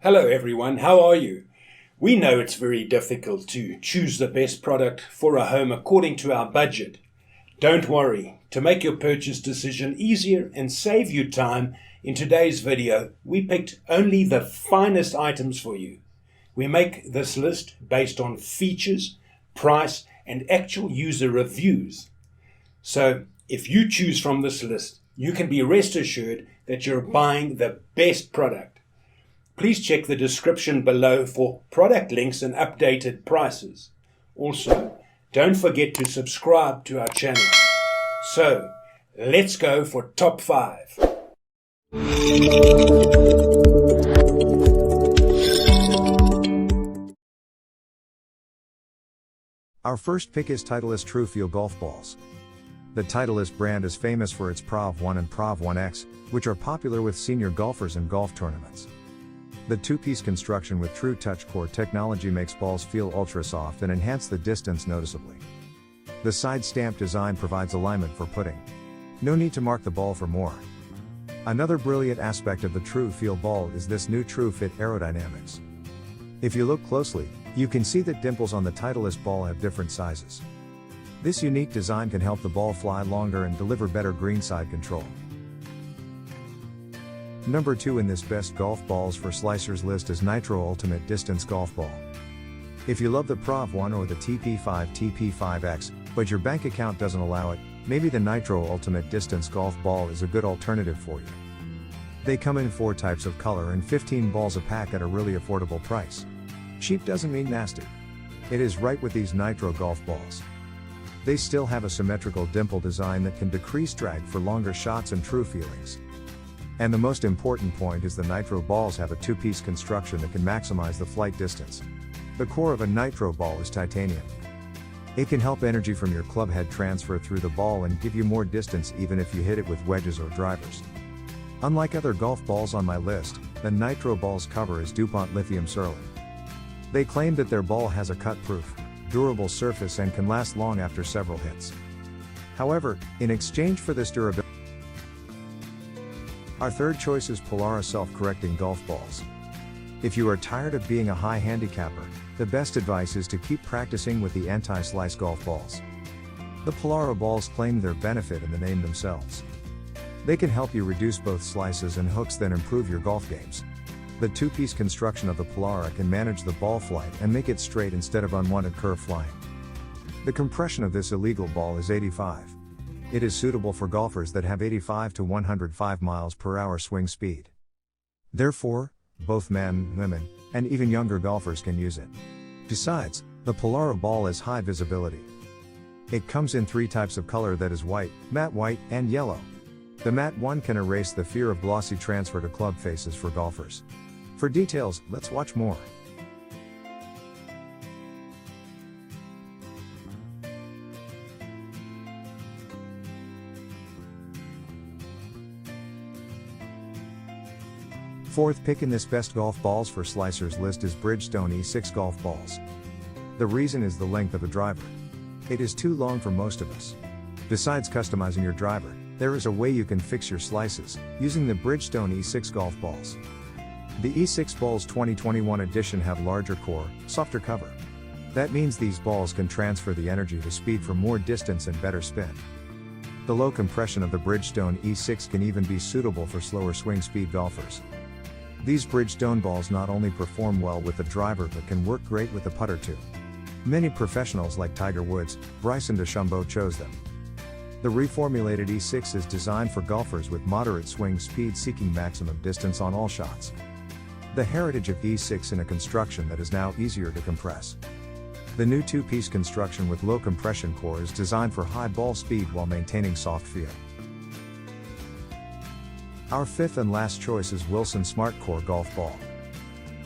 Hello everyone, how are you? We know it's very difficult to choose the best product for a home according to our budget. Don't worry, to make your purchase decision easier and save you time, in today's video we picked only the finest items for you. We make this list based on features, price and actual user reviews. So if you choose from this list, you can be rest assured that you're buying the best product. Please check the description below for product links and updated prices. Also, don't forget to subscribe to our channel. So, let's go for top 5. Our first pick is Titleist TrueFeel golf balls. The Titleist brand is famous for its Prov 1 and Prov 1X, which are popular with senior golfers and golf tournaments. The two-piece construction with True Touch Core technology makes balls feel ultra-soft and enhance the distance noticeably. The side stamp design provides alignment for putting. No need to mark the ball for more. Another brilliant aspect of the TrueFeel ball is this new TrueFit aerodynamics. If you look closely, you can see that dimples on the Titleist ball have different sizes. This unique design can help the ball fly longer and deliver better greenside control. Number 2 in this best golf balls for slicers list is Nitro Ultimate Distance Golf Ball. If you love the Prov 1 or the TP5 TP5X, but your bank account doesn't allow it, maybe the Nitro Ultimate Distance Golf Ball is a good alternative for you. They come in 4 types of color and 15 balls a pack at a really affordable price. Cheap doesn't mean nasty. It is right with these Nitro golf balls. They still have a symmetrical dimple design that can decrease drag for longer shots and true feelings. And the most important point is the Nitro balls have a two-piece construction that can maximize the flight distance. The core of a Nitro ball is titanium. It can help energy from your club head transfer through the ball and give you more distance even if you hit it with wedges or drivers. Unlike other golf balls on my list, the Nitro ball's cover is DuPont Lithium Cerlin. They claim that their ball has a cut-proof, durable surface and can last long after several hits. However, in exchange for this durability, our third choice is Polara self-correcting golf balls. If you are tired of being a high handicapper, the best advice is to keep practicing with the anti-slice golf balls. The Polara balls claim their benefit in the name themselves. They can help you reduce both slices and hooks, then improve your golf games. The two-piece construction of the Polara can manage the ball flight and make it straight instead of unwanted curve flying. The compression of this illegal ball is 85. It is suitable for golfers that have 85 to 105 miles per hour swing speed. Therefore, both men, women, and even younger golfers can use it. Besides, the Polara ball is high visibility. It comes in 3 types of color, that is white, matte white, and yellow. The matte one can erase the fear of glossy transfer to club faces for golfers. For details, let's watch more. Fourth pick in this best golf balls for slicers list is Bridgestone E6 golf balls. The reason is the length of the driver. It is too long for most of us. Besides customizing your driver, there is a way you can fix your slices, using the Bridgestone E6 golf balls. The E6 balls 2021 edition have larger core, softer cover. That means these balls can transfer the energy to speed for more distance and better spin. The low compression of the Bridgestone E6 can even be suitable for slower swing speed golfers. These Bridgestone balls not only perform well with the driver but can work great with the putter too. Many professionals like Tiger Woods, Bryson DeChambeau chose them. The reformulated E6 is designed for golfers with moderate swing speed seeking maximum distance on all shots. The heritage of E6 in a construction that is now easier to compress. The new two-piece construction with low compression core is designed for high ball speed while maintaining soft feel. Our fifth and last choice is Wilson SmartCore Golf Ball.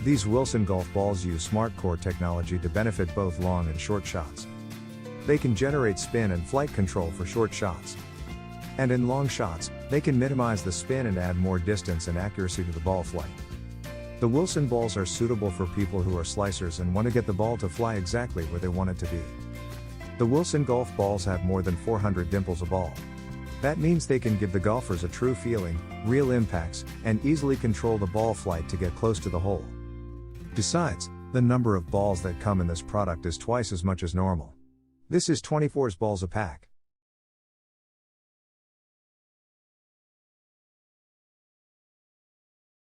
These Wilson golf balls use SmartCore technology to benefit both long and short shots. They can generate spin and flight control for short shots. And in long shots, they can minimize the spin and add more distance and accuracy to the ball flight. The Wilson balls are suitable for people who are slicers and want to get the ball to fly exactly where they want it to be. The Wilson golf balls have more than 400 dimples a ball. That means they can give the golfers a true feeling, real impacts, and easily control the ball flight to get close to the hole. Besides, the number of balls that come in this product is twice as much as normal. This is 24 balls a pack.